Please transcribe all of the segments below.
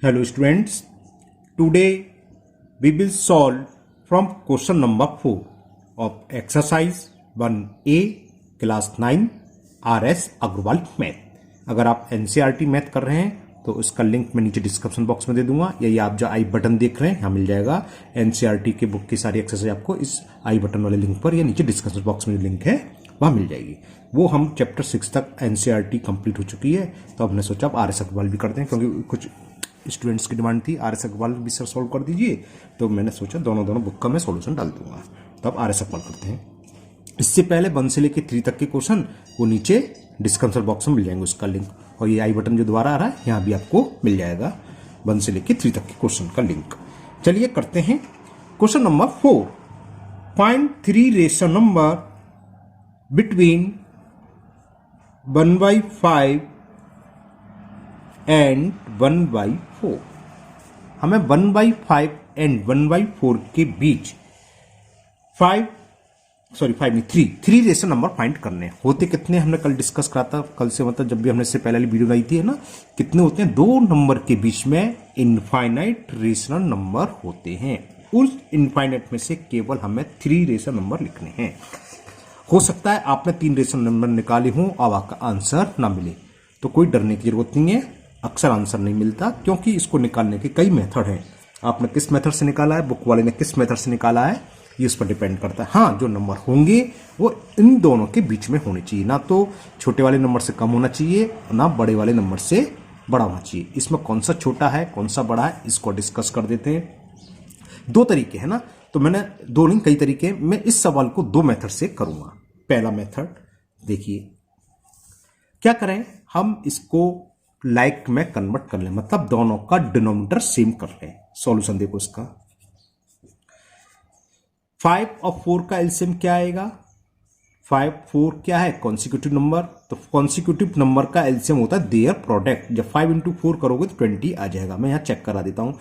Hello students, today we will solve from question number 4 of exercise 1A class 9 RS Agarwal math. अगर आप NCERT math कर रहे हैं तो उसका लिंक मैं नीचे डिस्क्रिप्शन बॉक्स में दे दूंगा, या ये आप जो आई बटन देख रहे हैं यहाँ मिल जाएगा। NCERT के बुक की सारी एक्सरसाइज आपको इस आई बटन वाले लिंक पर या नीचे डिस्क्रिप्शन बॉक्स में जो लिंक है वहाँ मिल जाएगी। वो हम चैप्टर 6 तक NCERT कंप्लीट हो चुकी है, तो हमने सोचा अब RS अग्रवाल भी करते हैं, क्योंकि कुछ स्टूडेंट्स की डिमांड थी RS अग्रवाल भी सर सॉल्व कर दीजिए, तो मैंने सोचा दोनों बुक का मैं सॉल्यूशन डाल दूंगा। तो अब RS अग्रवाल करते हैं। इससे पहले 1 से लेकर 3 तक के क्वेश्चन वो नीचे डिस्क्रिप्शन बॉक्स में मिल जाएंगे उसका लिंक, और ये आई बटन जो दोबारा आ रहा है यहाँ भी आपको मिल जाएगा 1 से लेकर 3 तक के क्वेश्चन का लिंक। चलिए करते हैं question number 4। Find 3 rational number between 1/5 and 1/4। हमें 1/5 एंड 1/4 के बीच 3 रेशनल नंबर फाइंड करने हैं। होते कितने हमने कल डिस्कस करा था, कल से मतलब जब भी हमने इससे पहले वीडियो बनाई थी है ना, कितने होते हैं? 2 नंबर के बीच में इनफाइनाइट रेशनल नंबर होते हैं। उस इनफाइनाइट में से केवल हमें 3 रेशनल नंबर लिखने हैं। हो सकता है आपने 3 रेशनल नंबर निकाले हों और आपका आंसर ना मिले, तो कोई डरने की जरूरत नहीं है। अक्सर आंसर नहीं मिलता, क्योंकि इसको निकालने के कई मेथड हैं। आपने किस मेथड से निकाला है, बुक वाले ने किस मेथड से निकाला है, ये उस पर डिपेंड करता है। हाँ, जो नंबर होंगे वो इन दोनों के बीच में होने चाहिए, ना तो छोटे वाले नंबर से कम होना चाहिए, ना बड़े वाले नंबर से बड़ा होना चाहिए। इसमें कौन सा छोटा है कौन सा बड़ा है, इसको डिस्कस कर देते हैं। 2 तरीके है ना, तो मैंने 2 नहीं कई तरीके, मैं इस सवाल को 2 मेथड से करूंगा। पहला मेथड देखिए, क्या करें, हम इसको लाइक में कन्वर्ट कर लें, मतलब दोनों का डिनोमिनेटर सेम कर लें। सॉल्यूशन देखो इसका, 5 और 4 का एलसीएम क्या आएगा? 5 4 क्या है? कॉन्सिक्यूटिव नंबर, तो कॉन्सिक्यूटिव नंबर का एलसीएम होता है देयर प्रोडक्ट। जब 5 × 4 करोगे तो 20 आ जाएगा। मैं यहां चेक करा देता हूं,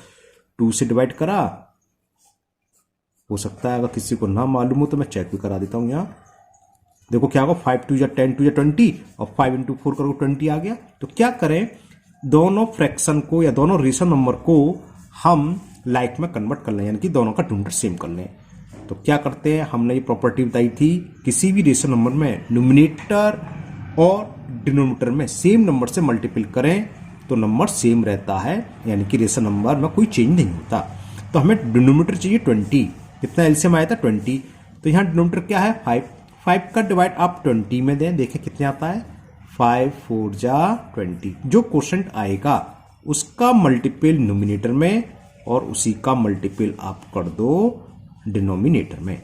2 से डिवाइड करा, हो सकता है अगर किसी को ना मालूम हो तो मैं चेक भी करा देता हूं। यहां देखो क्या होगा, 5 2 या 10 2 या 20, और 5 × 4 करोगे 20 आ गया। तो क्या करें, दोनों फ्रैक्शन को या दोनों रेशनल नंबर को हम लाइक में कन्वर्ट कर लें, यानी कि दोनों का डिनोमिनेटर सेम कर लें। तो क्या करते हैं, हमने ये प्रॉपर्टी बताई थी, किसी भी रेशनल नंबर में न्यूमिनेटर और डिनोमिनेटर में सेम नंबर से मल्टीपल करें तो नंबर सेम रहता है, यानी कि रेशनल नंबर में कोई चेंज नहीं होता। तो हमें डिनोमिनेटर चाहिए 20, कितना एलसीएम आया था 20, तो यहाँ डिनोमिनेटर क्या है 5 का डिवाइड आप 20 में दें, देखें कितने आता है, 5 4 जा 20। जो क्वोशंट आएगा उसका मल्टीपल न्यूमिनेटर में और उसी का मल्टीपल आप कर दो डिनोमिनेटर में।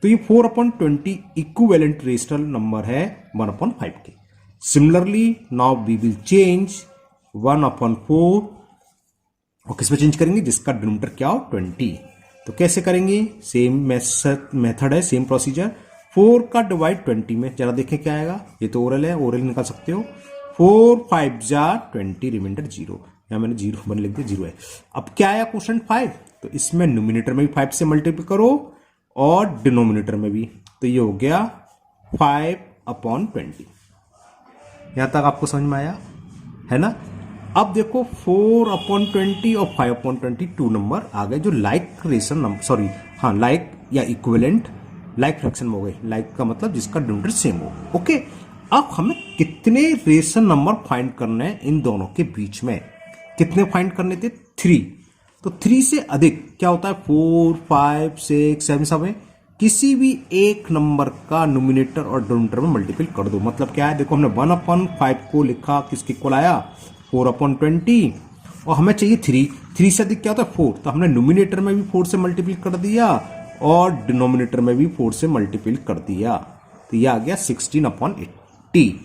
तो ये 4/20 इक्विवेलेंट रेशनल नंबर है 1/5 के। Similarly now we will change 1/4, और किस में चेंज करेंगे, जिसका डिनोमिनेटर क्या हो 20। तो कैसे करेंगे, सेम मेथड है, सेम प्रोसीजर। 4 का डिवाइड 20 में, जरा देखें क्या आएगा, ये तो ओरल है, ओरल निकाल सकते हो। 4 5 जा 20, रिमाइंडर 0, या मैंने 0 बन लिख दिया, 0 है। अब क्या आया क्वेश्चन 5, तो इसमें न्यूमिनेटर में भी 5 से मल्टीप्लाई करो और डिनोमिनेटर में भी, तो ये हो गया 5/20। यहां तक आपको समझ में आया है ना। अब देखो 4/20 और 5/20 2 नंबर आ गए जो लाइक रेशनल नंबर, हाँ लाइक या इक्विवेलेंट लाइक फ्रैक्शन में हो गए। लाइक का मतलब जिसका डिनोमिनेटर सेम हो। ओके, अब हमें कितने रेशनल नंबर फाइंड करने हैं इन दोनों के बीच में, कितने फाइंड करने थे, 3। तो 3 से अधिक क्या होता है, 4 5 6 7 सब है, किसी भी एक नंबर का न्यूमिनेटर और डिनोमिनेटर में मल्टीपल कर दो। मतलब क्या है, देखो हमने 1/5 को लिखा, किसके इक्वल आया 4/20, और हमें चाहिए 3 से अधिक क्या होता है 4, तो हमने न्यूमिनेटर में भी 4 से मल्टीपल कर दिया और डिनोमिनेटर में भी 4 से मल्टीपल कर दिया, तो यह आ गया 16/80।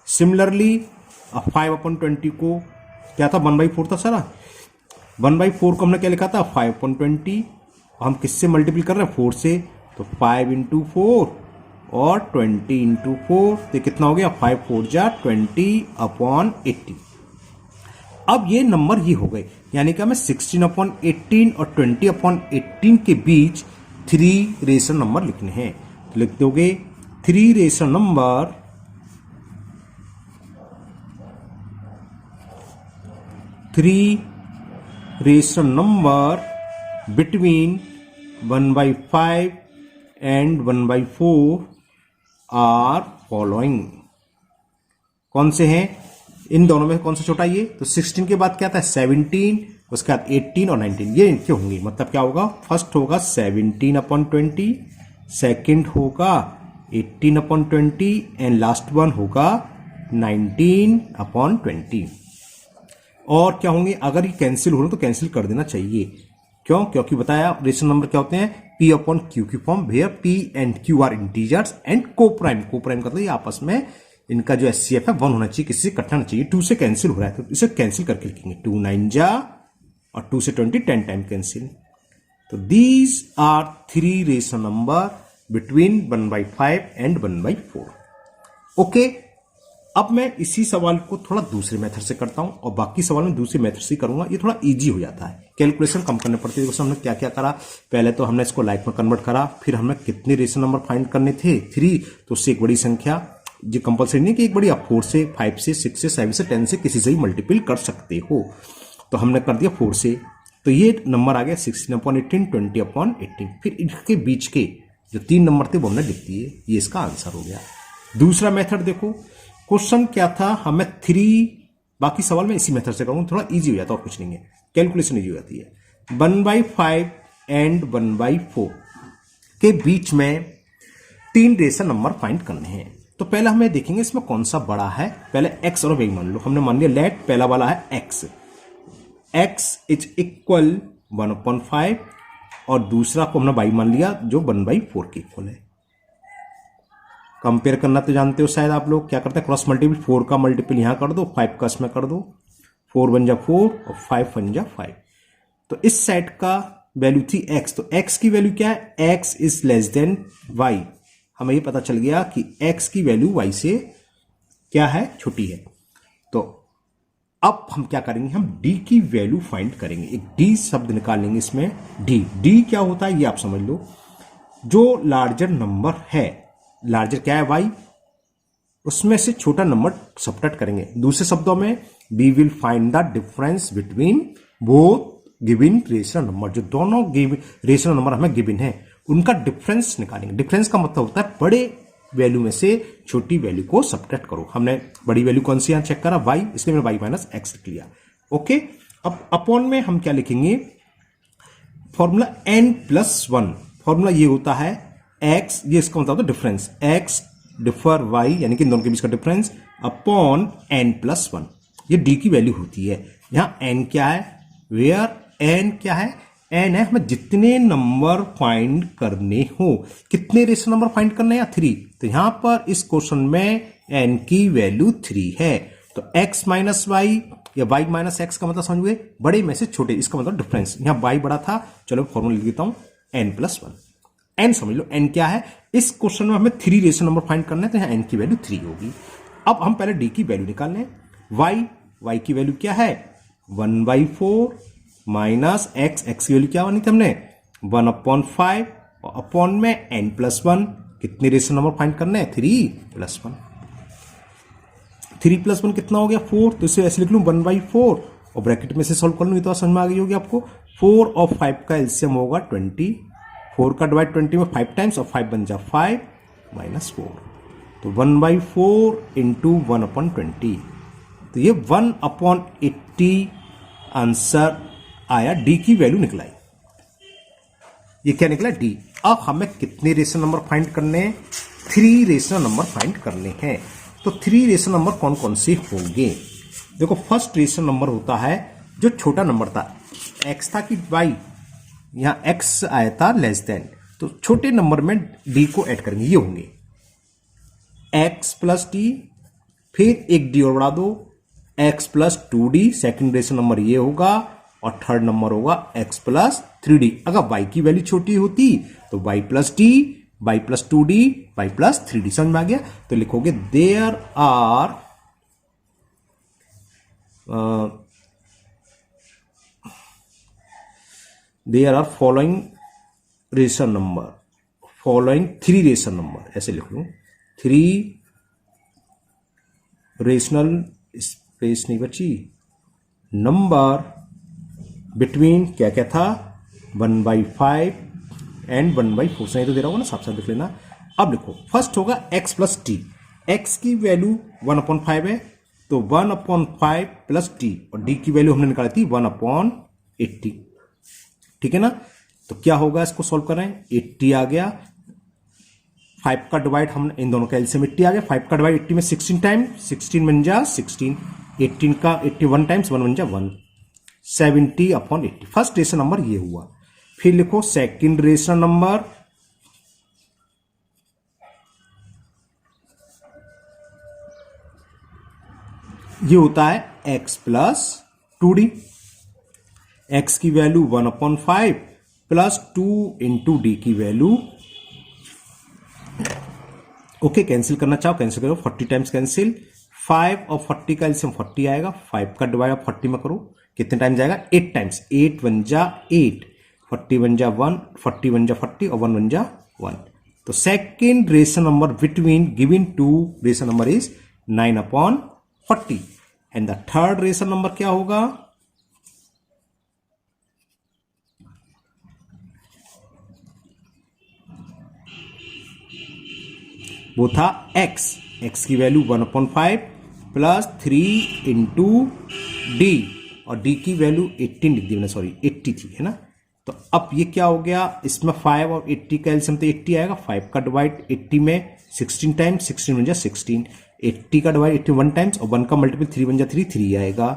सिमिलरली 5/20 को क्या था, 1/4 था सारा, 1/4 को हमने क्या लिखा था 5/20, हम किससे मल्टीपल कर रहे हैं 4 से, तो 5 × 4 और 20 × 4, तो कितना हो गया 5 4 जा 20/80। अब ये नंबर ही हो गए, यानी कि हमें 16/18 और 20/18 के बीच 3 रेशनल नंबर लिखने हैं। तो लिख दोगे 3 rational number 3 rational number between 1/5 and 1/4 are following. कौन से हैं इन दोनों में, कौन सा छोटा ये? तो 16 के बाद क्या था? 17, उसके बाद 18 और 19, ये इनके होंगे। मतलब क्या होगा? फर्स्ट होगा 17/20, सेकंड होगा 18/20 एंड लास्ट वन होगा 19/20। और क्या होंगे? अगर ये कैंसिल हो रहे तो कैंसिल कर देना चाहिए। क्यों? क्योंकि बताया रेशनल नंबर क्या होते हैं? P अपॉन Q की फॉर्म, where P and Q are integers and coprime. Coprime का मतलब ये आपस में इनका जो SCF है 1 होना चाहिए, किसी से कटना चाहिए। 2 से कैंसिल हो रहा है तो इसे कैंसिल करके लिखेंगे। 2 9 जा और 2 से 20 10 टाइम कैंसिल। तो these are 3 rational number between 1/5 and 1/4। Okay, अब मैं इसी सवाल को थोड़ा दूसरे मेथड से करता हूं और बाकी सवाल में दूसरे मेथड से करूंगा। ये थोड़ा इजी हो जाता है, कैलकुलेशन कम करने पड़ती है। देखो हमने क्या क्या करा, पहले तो हमने इसको लाइफ में कन्वर्ट करा, फिर हमें कितने रेशनल नंबर फाइंड करने थे? 3। तो उससे एक बड़ी संख्या, जो कंपलसरी नहीं कि एक बड़ी, आप 4 से 5 से 6 से 7 से 10 से किसी से ही मल्टीपल कर सकते हो। तो हमने कर दिया 4 से, तो ये नंबर आ गया 16/18, 20/18। फिर इसके बीच के जो 3 नंबर थे वो हमने लिख दिए, ये इसका आंसर हो गया। दूसरा मेथड देखो, क्वेश्चन क्या था? हमें 3, बाकी सवाल में इसी मेथड से करूंगा, थोड़ा इजी हो जाता है और कुछ नहीं है, कैलकुलेशन इजी हो जाती है। 1/5 एंड 1/4 के बीच में 3 रेशनल नंबर फाइंड करने हैं। तो पहले हमें देखेंगे इसमें कौन सा बड़ा है। पहले x और y मान लो, हमने मान लिया लेट पहला वाला है x इज इक्वल 1/5 और दूसरा को हमने y मान लिया जो 1/4 के इक्वल है। कंपेयर करना तो जानते हो शायद आप लोग, क्या करते हैं? क्रॉस मल्टीपल, 4 का मल्टीपल यहां कर दो, 5 का इसमें कर दो, 4 1 जा 4 और 5 1 जा 5। तो इस साइड का वैल्यू थी x, तो x की वैल्यू क्या है? x is less than y। हमें ये पता चल गया कि x की वैल्यू y से क्या है? छोटी है। तो अब हम क्या करेंगे? हम d की वैल्यू फाइंड करेंगे। एक d शब्द निकाल लेंगे इसमें। d क्या होता है ये आप समझ लो। जो लार्जर नंबर है, लार्जर क्या है? y, उसमें से छोटा नंबर सबट्रैक्ट करेंगे। दूसरे शब्दों में we will find the difference between both given rational number. जो दोनों रेशनल नंबर हमें गिवन है उनका डिफरेंस निकालेंगे। डिफरेंस का मतलब होता है बड़े वैल्यू में से छोटी वैल्यू को सबट्रैक्ट करो। हमने बड़ी वैल्यू कौन सी यहां चेक करा? y, इसलिए मैंने y माइनस एक्स लिख लिया। ओके, अब अपॉन में हम क्या लिखेंगे? Formula n+1। फॉर्मूला ये होता है x, ये इसका मतलब डिफरेंस, x डिफर y यानी कि इन दोनों के बीच का डिफरेंस अपॉन n+1। ये d की वैल्यू होती है। यहां n क्या है? वेयर n क्या है? n है हमें जितने नंबर फाइंड करने हो। कितने रेशनल नंबर फाइंड करने हैं? 3। तो यहां पर इस क्वेश्चन में n की वैल्यू 3 है। तो x माइनस वाई या y माइनस एक्स का मतलब समझ गए, बड़े में से छोटे, इसका मतलब डिफरेंस। यहां y बड़ा था, चलो फॉर्मूला लिख देता हूं n+1। n समझ लो, n क्या है? इस क्वेश्चन में हमें 3 रेशनल नंबर फाइंड करना है, तो यहां n की वैल्यू 3 होगी। अब हम पहले d की वैल्यू निकाल लें। y की वैल्यू क्या है? 1/4 माइनस x की वैल्यू क्या बनी थी हमने? 1/5 और अपॉन में n+1। कितने रेशनल नंबर फाइंड करने हैं? 3+1। 3+1 कितना हो गया? 4। तो इसे ऐसे लिख लूं 1/4 और ब्रैकेट में से सॉल्व कर लूं, ये तो समझ में आ गई होगी आपको। 4 और 5 का एलसीएम होगा 20। 4 का डिवाइड 20 में 5 टाइम्स और 5 बन जा 5 माइनस 4। तो 1/4 इंटू 1/20, तो ये 1/80 आंसर आया। डी की वैल्यू निकलाई। ये क्या निकला? डी। अब हमें कितने रेशनल नंबर फाइंड करने हैं? 3 रेशनल नंबर फाइंड करने हैं। तो 3 रेशनल नंबर कौन कौन से होंगे? देखो, फर्स्ट रेशनल नंबर होता है जो छोटा नंबर था, x था कि y, यहां x आया था लेस देन, तो छोटे नंबर में d को ऐड करेंगे, ये होंगे x प्लस d, फिर एक d और बढ़ा दो x plus 2d, second rational number ये होगा, और थर्ड नंबर होगा x प्लस 3d। अगर y की वैल्यू छोटी होती तो y plus d, y plus 2d, y plus 3d। समझ में आ गया? तो लिखोगे there are following rational number, following 3 rational number, ऐसे लिख लूं 3 रेशनल, स्पेस नहीं बची, नंबर बिटवीन क्या क्या था 1/5 एंड 1/4 से तो दे रहा होगा ना, साफ साफ लिख लेना। अब लिखो फर्स्ट होगा x प्लस टी, x की वैल्यू 1/5 है तो 1/5 प्लस टी, और d की वैल्यू हमने निकाली थी 1/80, ठीक है ना। तो क्या होगा, इसको सॉल्व कर रहे हैं, 80 आ गया, 5 का डिवाइड हमने इन दोनों का एलसीएम 80 आ गया, 5 का डिवाइड 80 में 16 टाइम, 16 बन जा 16, 18 का 81 टाइम्स 1 बन जा 1, 70/80। फर्स्ट रेशनल नंबर ये हुआ। फिर लिखो सेकंड रेशनल नंबर, ये होता है x प्लस 2d, x की वैल्यू 1/5 प्लस 2 इंटू डी की वैल्यू, ओके कैंसिल करना चाहो कैंसिल करो, 40 टाइम्स कैंसिल, 5 और 40 का एलसीएम 40 आएगा, 5 का डिवाइड आप 40 में करो, कितने टाइम्स जाएगा 8 टाइम्स, 8 1 जा 8, 40 1 जा 1, 40 1 जा 40 और 1 1 जा 1। तो second rational number between given two rational number is 9/40 and the third rational number क्या होगा, वो था x की वैल्यू 1/5 प्लस 3 इंटू डी, और d की वैल्यू 18 लिख दी मैंने, सॉरी 80 थी, है ना। तो अब ये क्या हो गया, इसमें 5 और 80 का एलसीएम तो 80 आएगा, 5 का डिवाइड 80 में 16 टाइम्स, 16 बन जा 16, 80 का डिवाइड 81 टाइम्स और 1 का मल्टीपल 3 बन जा 3 आएगा,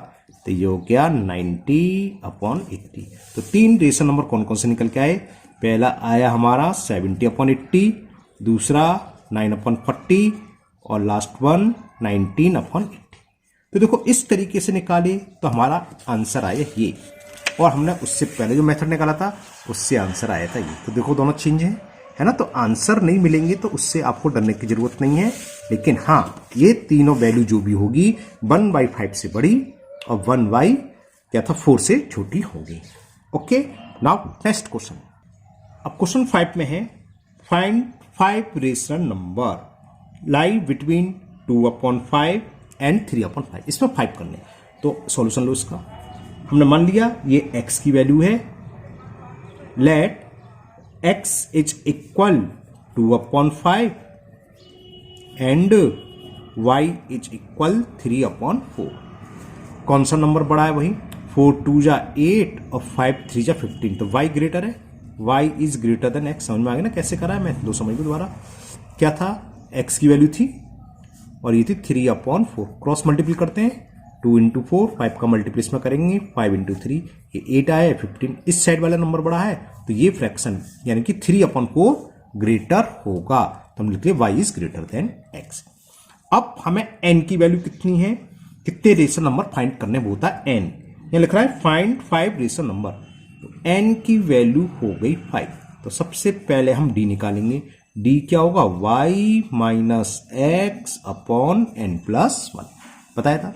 तो ये हो गया 90/80। तो तीन रेशनल नंबर कौन कौन से निकल के आए, पहला आया हमारा 70/80, दूसरा 9/40 और लास्ट वन 19/80। तो देखो इस तरीके से निकाले तो हमारा आंसर आया ये, और हमने उससे पहले जो मेथड निकाला था उससे आंसर आया था ये। तो देखो दोनों चेंज है ना। तो आंसर नहीं मिलेंगे तो उससे आपको डरने की जरूरत नहीं है, लेकिन हाँ ये तीनों वैल्यू जो भी होगी 1/5 से बड़ी और 1/4 से छोटी होगी। Okay, now next question. अब क्वेश्चन 5 में है find 5 rational number lie between 2/5 and 3/5। इसमें 5 करने, तो सॉल्यूशन लो इसका। हमने मान लिया ये x की वैल्यू है, let x is equal 2/5 and y is equal 3/4। कौन सा नंबर बड़ा है, वही 4 2 जा 8 और 5 3 जा 15, तो y ग्रेटर है, y is greater than x। समझ में आ गया ना कैसे करा है, मैं दो समझ लो दोबारा। क्या था, x की वैल्यू थी और ये थी 3/4, क्रॉस मल्टीपल करते हैं, 2 इंटू 4, 5 का मल्टीपल इसमें करेंगे, 5 इंटू 3, ये 8 आया, 15 इस साइड वाला नंबर बड़ा है, तो ये फ्रैक्शन यानी कि 3/4 ग्रेटर होगा, तो हम लिखते हैं y is greater than x। अब हमें n की वैल्यू कितनी है, कितने रेशनल नंबर फाइंड करने, वो होता है n। ये लिख रहा है फाइंड 5 रेशनल नंबर, तो n की वैल्यू हो गई 5। तो सबसे पहले हम d निकालेंगे, d क्या होगा, y minus x upon n plus 1 बताया था।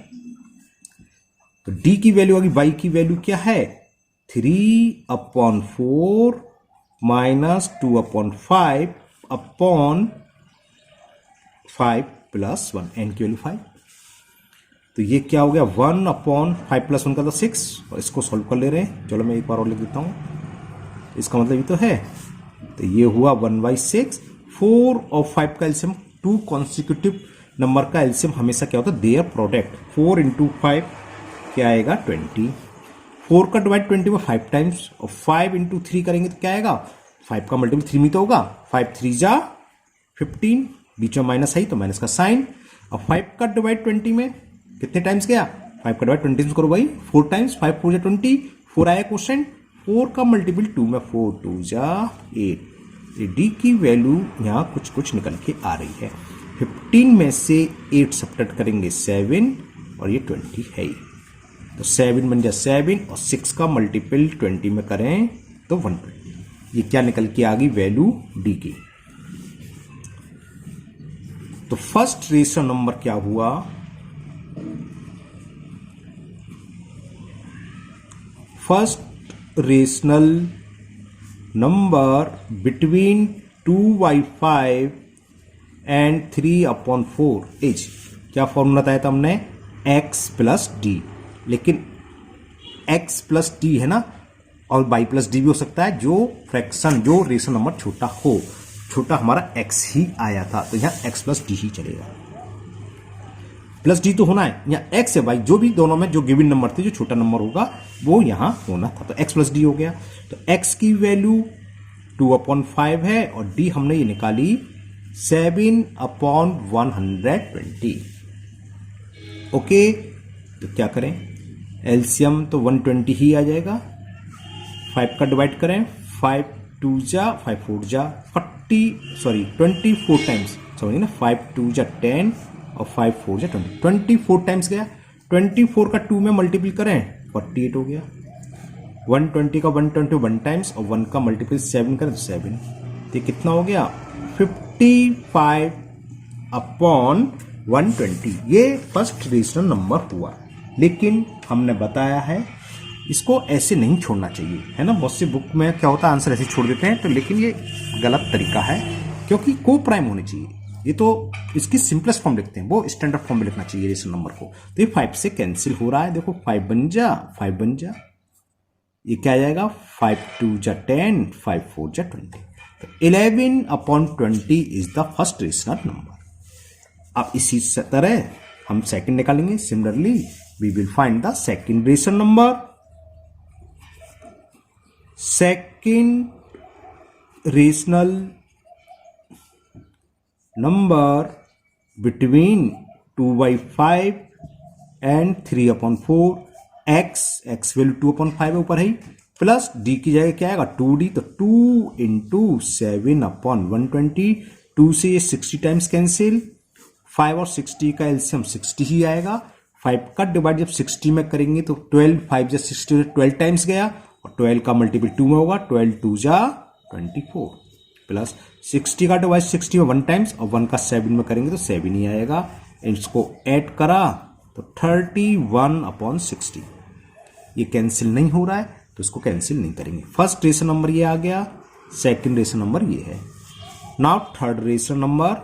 तो d की वैल्यू होगी, y की वैल्यू क्या है 3/4 माइनस 2/5 अपॉन 5 प्लस 1, n की वैल्यू 5। तो ये क्या हो गया 1/5 प्लस 1 का तो 6, और इसको सॉल्व कर ले रहे हैं। चलो मैं एक बार और लिख देता हूं, इसका मतलब ये तो है, तो ये हुआ 1/6। 4 और 5 का एलसीएम, 2 कॉन्सिक्यूटिव नंबर का एलसीएम हमेशा क्या होता है, देयर प्रोडक्ट। 4 इंटू 5 क्या आएगा 20, 4 का डिवाइड 20 में 5 टाइम्स, और 5 इंटू 3 करेंगे तो क्या आएगा, 5 का मल्टीपल 3 में तो होगा, 5 3 जा 15, बीच में माइनस है तो माइनस का साइन, और 5 का डिवाइड 20 में कितने टाइम्स गया, 5 का डिवाइड 20 करो भाई 4 टाइम्स, 5 4 जा 20, 4 आया क्वेश्चन, 4 का मल्टीपल 2 में 4 2 जा 8। डी की वैल्यू यहां कुछ कुछ निकल के आ रही है, 15 में से 8 सब्ट्रैक्ट करेंगे 7, और ये 20 है, तो 7 बन जा 7, और 6 का मल्टीपल 20 में करें तो 120। ये क्या निकल के आ गई वैल्यू डी की। तो फर्स्ट रेशनल नंबर क्या हुआ, first rational number between 2/5 and 3/4 is, क्या फॉर्मूला बताया था हमने, x प्लस डी। लेकिन x प्लस डी है ना, और y प्लस डी भी हो सकता है, जो फ्रैक्शन जो रेशनल नंबर छोटा हो, छोटा हमारा x ही आया था, तो यहाँ x प्लस डी ही चलेगा। प्लस डी तो होना है, यहाँ x या y जो भी दोनों में जो गिवन नंबर थे, जो छोटा नंबर होगा वो यहाँ होना था, तो x प्लस डी हो गया। तो x की वैल्यू 2/5 है और d हमने ये निकाली 7/120। ओके, तो क्या करें, एलसीएम तो 120 ही आ जाएगा। 5 का डिवाइड करें, 5 2 जा 5 4 जा 24 टाइम्स, समझिए ना, 5 2 जा 10 और 5 4 जा 20, 24 टाइम्स गया। 24 का 2 में मल्टीपल करें 48 हो गया। 120 का 121 टाइम्स और 1 का मल्टीपल 7 करें तो 7, तो कितना हो गया 55/120। ये फर्स्ट रेशनल नंबर हुआ, लेकिन हमने बताया है इसको ऐसे नहीं छोड़ना चाहिए, है ना। बहुत सी बुक में क्या होता है, आंसर ऐसे छोड़ देते हैं, तो लेकिन ये गलत तरीका है, क्योंकि को प्राइम होनी चाहिए। ये तो इसकी सिंपलेस्ट फॉर्म लिखते हैं, वो स्टैंडर्ड फॉर्म में लिखना चाहिए रेशनल नंबर को। तो ये 5 से कैंसिल हो रहा है, देखो 5 बन जा 5 बन जा, ये क्या आ जाएगा 5 2 जा 10 5 4 जा 20। तो 11/20 is the first rational number. अब इसी तरह हम सेकंड निकालेंगे। Similarly we will find the second rational number. Second rational number between 2/5 and 3/4, x value 2/5 है ऊपर है, प्लस d की जगह क्या आएगा 2d, तो 2 × 7/120। 2 से ये 60 टाइम्स कैंसिल, 5 और 60 का एलसीएम 60 ही आएगा। 5 का डिवाइड जब 60 में करेंगे तो 12, 5 जा 60 12 टाइम्स गया, और 12 का मल्टीपल 2 में होगा, 12 2 जा 24, प्लस 60 का डिवाइड 60 में 1 टाइम्स और 1 का 7 में करेंगे तो 7 ही आएगा। इसको ऐड करा तो 31/60। ये कैंसिल नहीं हो रहा है तो इसको कैंसिल नहीं करेंगे। फर्स्ट रेशनल नंबर ये आ गया, सेकंड रेशनल नंबर ये है। नाउ थर्ड रेशनल नंबर,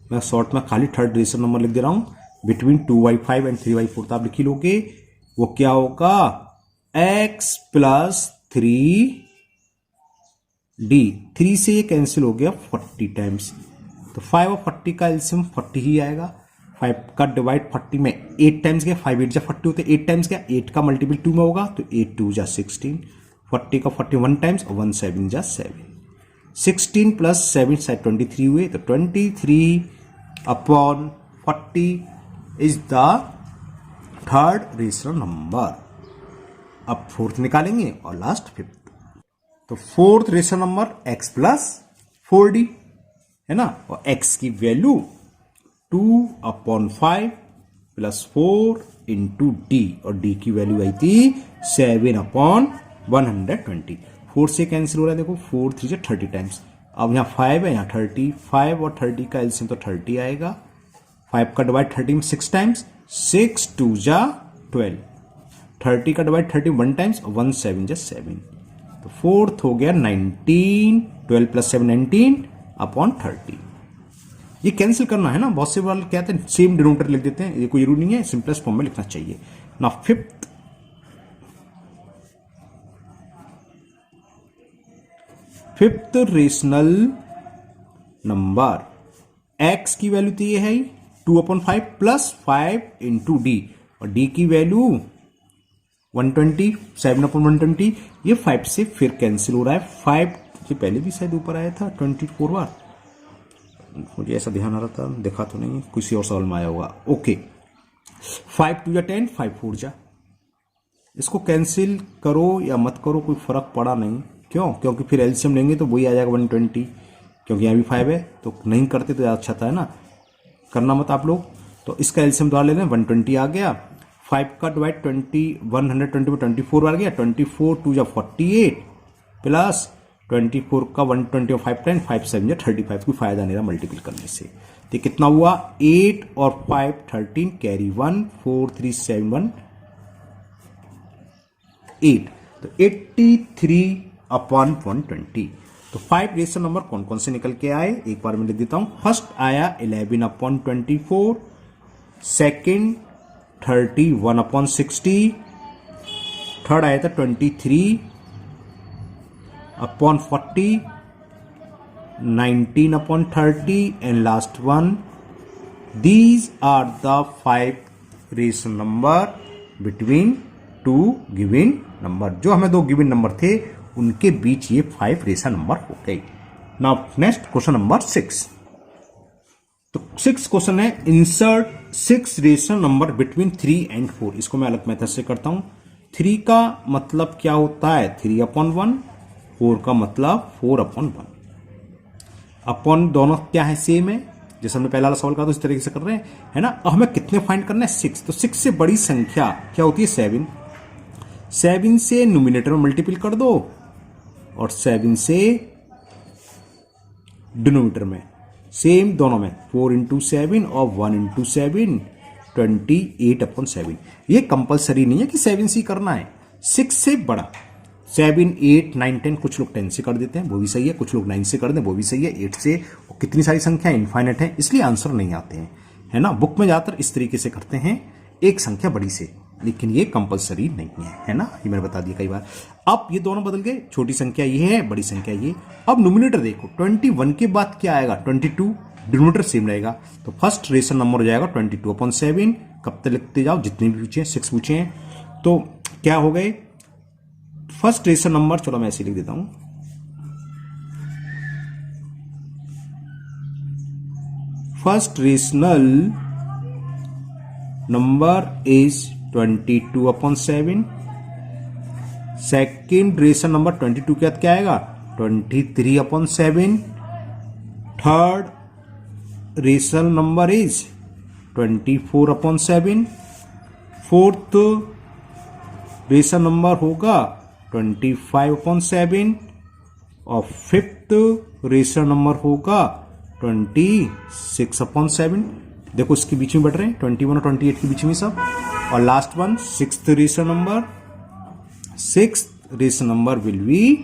मैं शॉर्ट में खाली थर्ड रेशनल नंबर लिख दे रहा हूं, बिटवीन 2/5 एंड 3/4, तो आप लिखी लोगे वो क्या होगा x प्लस 3d। 3 से ये कैंसिल हो गया 40 टाइम्स, तो 5 और 40 का एलसीएम 40 ही आएगा। 5 का डिवाइड 40 में 8 टाइम्स गया, 5 8 जा 40 होते 8 टाइम्स गया, 8 का मल्टीपल 2 में होगा तो 8 2 जा 16, 40 का 41 टाइम्स और 1 7 जा 7, 16 प्लस 7 साइड 23 हुए, तो 23/40 is the third rational number. अब फोर्थ निकालेंगे और लास्ट फिफ्थ। तो fourth rational number x plus 4d है ना, और x की वैल्यू 2/5 प्लस 4 इंटू डी, और d की वैल्यू आई थी 7/120। 4 से कैंसिल हो रहा है, देखो 4 3 से 30 टाइम्स। अब यहाँ 5 है, यहाँ 30, 5 और 30 का एलसीएम तो 30 आएगा। 5 का डिवाइड 30 में 6 टाइम्स, 6 2 जा 12, 30 का डिवाइड 30 1 टाइम्स और 1 7 जा 7, तो फोर्थ हो गया 19, 12 प्लस 7 19/30। ये कैंसिल करना है ना, बहुत से बार क्या कहते हैं सेम डिनोमिनेटर लिख देते हैं, ये कोई जरूरी नहीं है, सिंपलेस्ट फॉर्म में लिखना चाहिए ना। फिफ्थ रेशनल नंबर, x की वैल्यू तो ये है 2/5 प्लस 5 इंटू डी, और d की वैल्यू 120, 7/120। ये 5 से फिर कैंसिल हो रहा है, 5 से पहले भी शायद ऊपर आया था 24 बार, मुझे ऐसा ध्यान आ रहा था, देखा तो नहीं, किसी और सवाल में आया होगा। ओके, 5 2 जा 10, 5 4 जा, इसको कैंसिल करो या मत करो कोई फर्क पड़ा नहीं, क्यों, क्योंकि फिर एलसीएम लेंगे तो वही आ जाएगा 120, क्योंकि यहाँ भी 5 है, तो नहीं करते तो अच्छा था, है ना, करना मत आप लोग। तो इसका एलसीएम द्वारा ले लें, 120 आ गया। 5 का डिवाइड 120 में 24 बार गया, 24 2 जा 48 प्लस 24 का 120 5 10, 5 7 जा 35, कोई फायदा नहीं रहा मल्टीपल करने से। तो कितना हुआ 8 और 5 13, कैरी 1, 4 3 7 1 8, तो 83/120। तो 5 रेशनल नंबर कौन कौन से निकल के आए एक बार मैं लिख देता हूं। फर्स्ट आया 11/24, सेकेंड 31/60, थर्ड आया था 23/40, 19/30 and last one. These are the 5 rational number between 2 given number. जो हमें 2 गिवन नंबर थे उनके बीच ये 5 रेशनल नंबर हो गए। Now next question number 6। तो 6 क्वेश्चन है insert 6 rational number between 3 and 4। इसको मैं अलग मेथड से करता हूं। 3 का मतलब क्या होता है 3/1, 4 का मतलब 4/1। अपॉन दोनों क्या है सेम है, जैसे हमने पहला वाला सवाल करा तो इस तरीके से कर रहे हैं, है ना। अब हमें कितने फाइंड करना है 6। तो 6 से बड़ी संख्या क्या होती है 7। 7 से न्यूमिनेटर में मल्टीपल कर दो और 7 से डिनोमिनेटर में, सेम दोनों में 4 into 7 और 1 into 7, 28/7। ये कंपलसरी नहीं है कि 7 से करना है, 6 से बड़ा 7, 8, 9, 10। कुछ लोग 10 से कर देते हैं वो भी सही है, कुछ लोग 9 से कर दें वो भी सही है, 8 से। और कितनी सारी संख्या इनफाइनाइट है इसलिए आंसर नहीं आते हैं, है ना। बुक में ज्यादातर इस तरीके से करते हैं एक संख्या बड़ी से, लेकिन ये कंपलसरी नहीं है ना। ये मैंने बता दिया कई बार। अब ये दोनों बदल गए, छोटी संख्या ये है, बड़ी संख्या ये। अब न्यूमिनेटर देखो 21 के बाद क्या आएगा 22, डिनोमिनेटर सेम रहेगा। तो फर्स्ट रेशनल नंबर हो जाएगा 22/7। कब तक लिखते जाओ जितने भी पूछे 6 पूछे हैं तो क्या हो गए फर्स्ट रेशनल नंबर। चलो मैं ऐसे लिख देता हूं, first rational number is 22/7। Second rational number 22 के बाद क्या आएगा 23/7। Third rational number is 24/7। Fourth rational number होगा 25/7 और फिफ्थ रेशनल नंबर होगा 26/7। देखो इसके बीच में बढ़ रहे हैं 21 और 28 के बीच में सब। और last one sixth rational number will be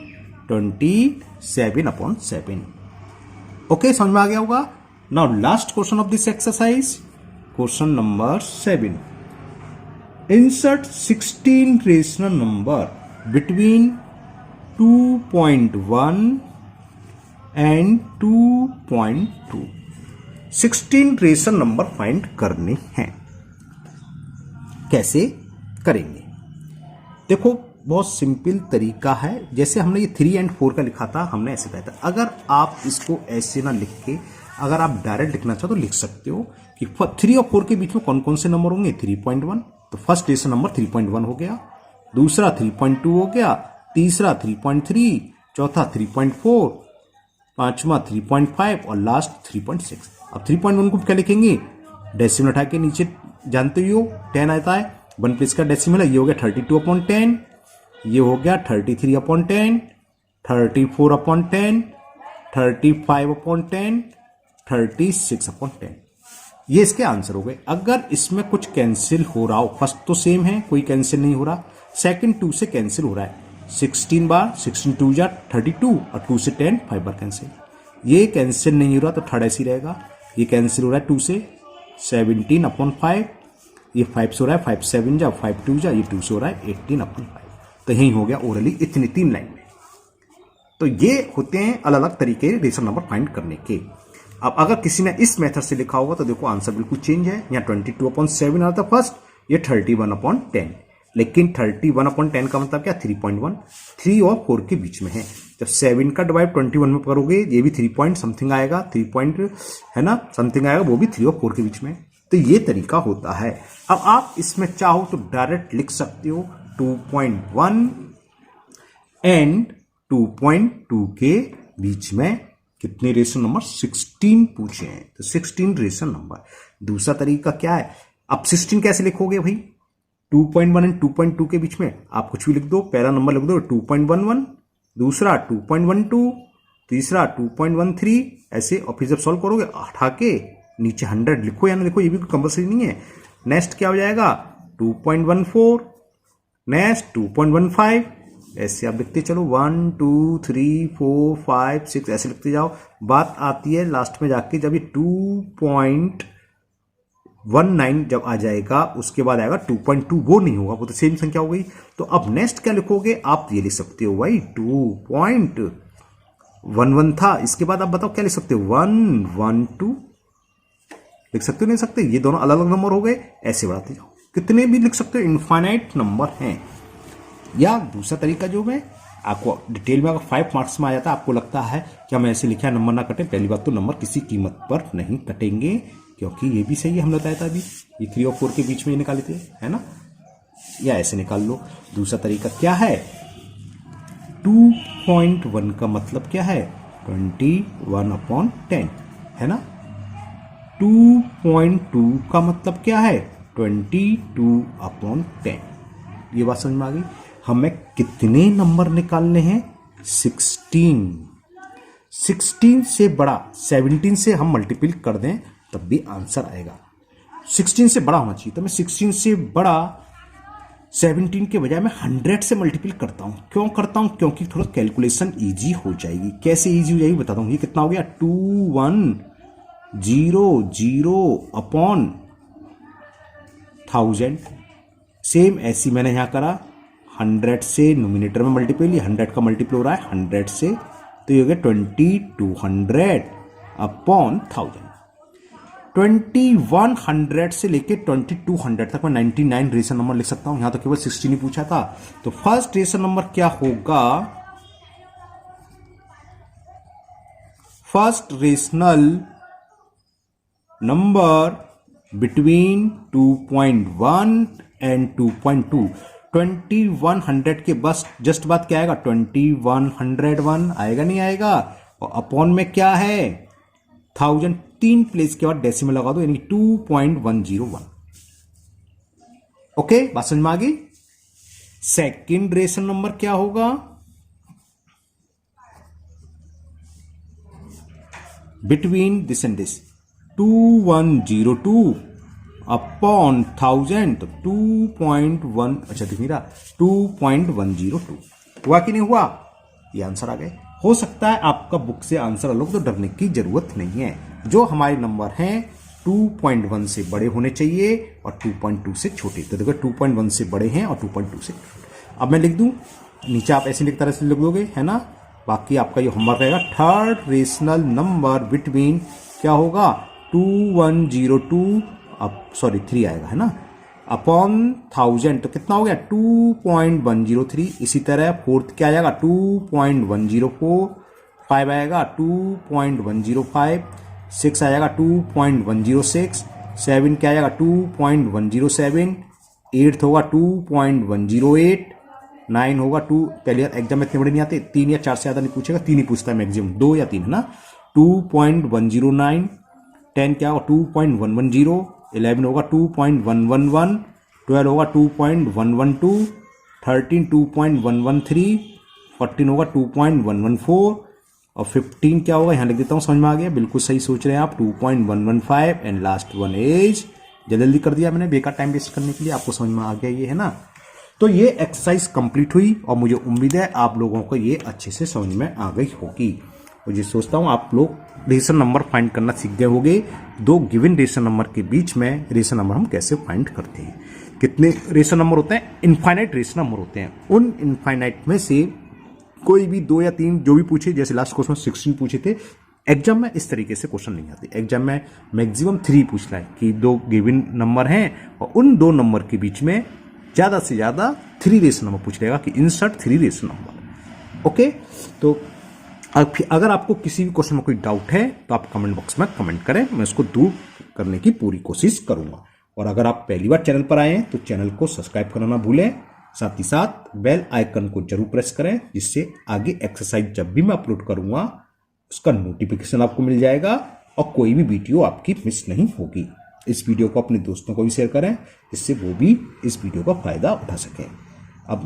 27/7। Okay, समझ में आ गया होगा। Now last question of this exercise, question number 7। Insert 16 rational number between 2.1 and 2.2। 16 rational number find करने हैं। कैसे करेंगे देखो, बहुत सिंपल तरीका है। जैसे हमने ये 3 and 4 का लिखा था, हमने ऐसे कहा था। अगर आप इसको ऐसे ना लिख के अगर आप डायरेक्ट लिखना चाहो तो लिख सकते हो कि 3 और 4 के बीच में कौन कौन से नंबर होंगे 3.1। तो फर्स्ट रेशनल नंबर 3.1 हो गया, दूसरा 3.2 हो गया, तीसरा 3.3, चौथा 3.4, पांचवा 3.5 और लास्ट 3.6। अब 3.1 को क्या लिखेंगे, डेसिमल उठा के नीचे जानते हो 10 आता है, 1 प्लेस का डेसिमल है। ये हो गया 32/10, ये हो गया 33/10, 34/10, 35/10, 36/10। ये इसके आंसर हो गए। अगर इसमें कुछ कैंसिल हो रहा हो, फर्स्ट तो सेम है कोई कैंसिल नहीं हो रहा, सेकंड 2 से कैंसिल हो रहा है 16 बार, 16 2 जा 32 और 2 से 10 5 बार कैंसिल। ये कैंसिल नहीं हो रहा तो थर्ड ऐसी रहेगा। ये कैंसिल हो रहा है 2 से 17/5, ये 5 से हो रहा है 5 7 जा 5 2 जा, ये 2 से हो रहा है 18/5। तो यही हो गया ओरली इतनी 3 लाइन में। तो ये होते हैं अलग अलग तरीके रेशनल नंबर फाइंड करने के। अब अगर किसी ने इस मेथड से लिखा होगा तो देखो आंसर बिल्कुल चेंज है। यहाँ 22/7 आता फर्स्ट, ये 31/10, लेकिन 31/10 का मतलब क्या 3.1, 3 और 4 के बीच में है। जब 7 का डिवाइड 21 में करोगे ये भी 3 पॉइंट समथिंग आएगा, 3 पॉइंट है ना समथिंग आएगा, वो भी 3 और 4 के बीच में। तो ये तरीका होता है। अब आप इसमें चाहो तो डायरेक्ट लिख सकते हो 2.1 एंड 2.2 के बीच में कितने रेशनल नंबर 16 पूछे हैं, तो 16 रेशनल नंबर। दूसरा तरीका क्या है, अब 16 कैसे लिखोगे भाई, 2.1 एंड 2.2 के बीच में आप कुछ भी लिख दो, पहला नंबर लिख दो 2.11, दूसरा 2.12, तीसरा 2.13, ऐसे। और फिर जब सॉल्व करोगे हटा के नीचे 100 लिखो या ना लिखो, ये भी कंपल्सरी नहीं है। नेक्स्ट क्या हो जाएगा 2.14, नेक्स्ट 2.15, ऐसे आप लिखते चलो 1 2 3 4 5 6 ऐसे लिखते जाओ। बात आती है लास्ट में जाके जब ये 2.19 जब आ जाएगा उसके बाद आएगा 2.2, वो नहीं होगा, वो तो सेम संख्या हो गई। तो अब नेक्स्ट क्या लिखोगे आप, ये लिख सकते हो भाई 2.11 था, इसके बाद आप बताओ क्या लिख सकते हो 112 लिख सकते हो, नहीं सकते, ये दोनों अलग अलग नंबर हो गए। ऐसे बढ़ाते जाओ, कितने भी लिख सकते हो, इनफाइनाइट नंबर हैं। या दूसरा तरीका जो मैं आपको डिटेल में, अगर 5 मार्क्स में आ जाता है, आपको लगता है कि हम ऐसे लिखा है नंबर ना कटे, पहली बात तो नंबर किसी कीमत पर नहीं कटेंगे, क्योंकि ये भी सही है, हमने बताया था अभी ये 3 और 4 के बीच में ये निकाले थे, है ना, या ऐसे निकाल लो। दूसरा तरीका क्या है, 2.1 का मतलब क्या है 21/10 है ना, 2.2 का मतलब क्या है 22/10। ये बात समझ में आ गई। हमें कितने नंबर निकालने हैं 16 से बड़ा 17 से हम मल्टीपल कर दें तब भी आंसर आएगा। 16 से बड़ा होना चाहिए, तो मैं 16 से बड़ा 17 के बजाय मैं 100 से मल्टीपल करता हूं। क्यों करता हूं, क्योंकि थोड़ा कैलकुलेशन इजी हो जाएगी। कैसे इजी हो जाएगी बताता हूं। ये कितना हो गया 2100/1000। सेम ऐसी मैंने यहां करा 100 से नोमिनेटर में मल्टीपल, ये 100 का मल्टीपल हो रहा है 100 से, तो ये हो गया 2200/1000। 2100 से लेके 2200 तक मैं 99 रेशनल नंबर लिख सकता हूं। यहां तो केवल 16 ही पूछा था। तो फर्स्ट रेशनल नंबर क्या होगा, first rational number between 2.1 and 2.2। 2100 के बस जस्ट बात क्या आएगा 2101 आएगा, नहीं आएगा। और अपॉन में क्या है 1000, 3 प्लेस के बाद डेसिमल लगा दो, यानी 2.101। ओके, बात समझ में आ गई। सेकेंड रेशनल नंबर क्या होगा, between this and this 2102 upon 1000, तो 2.1, अच्छा दिख नहीं रहा 2.102 हुआ कि नहीं हुआ, ये आंसर आ गए। हो सकता है आपका बुक से आंसर अलग, तो डरने की जरूरत नहीं है। जो हमारे नंबर हैं 2.1 से बड़े होने चाहिए और 2.2 से छोटे। तो देखो 2.1 से बड़े हैं और 2.2 से। अब मैं लिख दूं नीचे, आप ऐसे लिख तरह से लिख दोगे, है ना। बाकी आपका ये होमवर्क रहेगा। थर्ड रेशनल नंबर बिटवीन क्या होगा 2102 सॉरी 3 आएगा, है ना, अपॉन 1000, तो कितना हो गया 2.103। इसी तरह फोर्थ क्या आएगा 2.104, 5 आएगा 2.105, 6 आएगा 2.106, 7 क्या आएगा 2.107, 8 होगा 2.108, 9 होगा 2, पहले एग्जाम में इतने बड़े नहीं आते, 3 या 4 से ज्यादा नहीं पूछेगा, 3 ही पूछता है मैक्सिमम, 2 या 3, है ना, 2.109, 10 क्या होगा 2.110, 11 होगा 2.111, 12 होगा 2.112, 13 2.113, 14 होगा 2.114 और 15 क्या होगा, यहां लिख देता हूं, समझ में आ गया, बिल्कुल सही सोच रहे हैं आप, 2.115 एंड लास्ट वन इज, जल्दी कर दिया मैंने बेकार टाइम वेस्ट करने के लिए, आपको समझ में आ गया ये, है ना। तो ये एक्सरसाइज कंप्लीट हुई और मुझे उम्मीद है आप लोगों को ये अच्छे से समझ में आ गई होगी। मुझे सोचता हूं आप लोग रेशनल नंबर फाइंड करना सीख गए होंगे। दो गिवन रेशनल नंबर के बीच में रेशनल नंबर हम कैसे फाइंड करते हैं। कितने रेशनल नंबर होते हैं, इनफाइनाइट रेशनल नंबर होते हैं। उन इनफाइनाइट में से कोई भी 2 या 3 जो भी पूछे, जैसे लास्ट क्वेश्चन 16 पूछे थे। एग्जाम में इस तरीके से क्वेश्चन नहीं आते, एग्जाम में मैक्सिमम 3 पूछना है कि 2 गिवन नंबर हैं और उन 2 नंबर के बीच में ज्यादा से ज्यादा 3 रेशनल नंबर पूछ लेगा कि इंसर्ट 3 रेशनल नंबर। ओके, तो अगर आपको किसी भी क्वेश्चन में कोई डाउट है तो आप कमेंट बॉक्स में कमेंट करें, मैं उसको दूर करने की पूरी कोशिश करूंगा। और अगर आप पहली बार चैनल पर आए हैं तो चैनल को सब्सक्राइब करना ना भूलें, साथ ही साथ बेल आइकन को जरूर प्रेस करें, जिससे आगे एक्सरसाइज जब भी मैं अपलोड करूंगा उसका नोटिफिकेशन आपको मिल जाएगा और कोई भी वीडियो आपकी मिस नहीं होगी। इस वीडियो को अपने दोस्तों को भी शेयर करें, जिससे वो भी इस वीडियो का फायदा उठा सकें। अब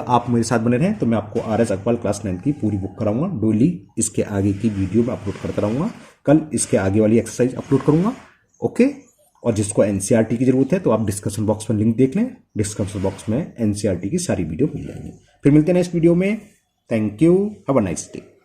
आप मेरे साथ बने रहें तो मैं आपको RS अग्रवाल क्लास 9 की पूरी बुक कराऊंगा। डेली इसके आगे की वीडियो मैं अपलोड करता रहूंगा। कल इसके आगे वाली एक्सरसाइज अपलोड करूंगा। ओके, और जिसको NCERT की जरूरत है तो आप डिस्क्रिप्शन बॉक्स में लिंक देख लें, डिस्क्रिप्शन बॉक्स में NCERT की सारी वीडियो मिल जाएंगी। फिर मिलते हैं नेक्स्ट वीडियो में। Thank you, have a nice day.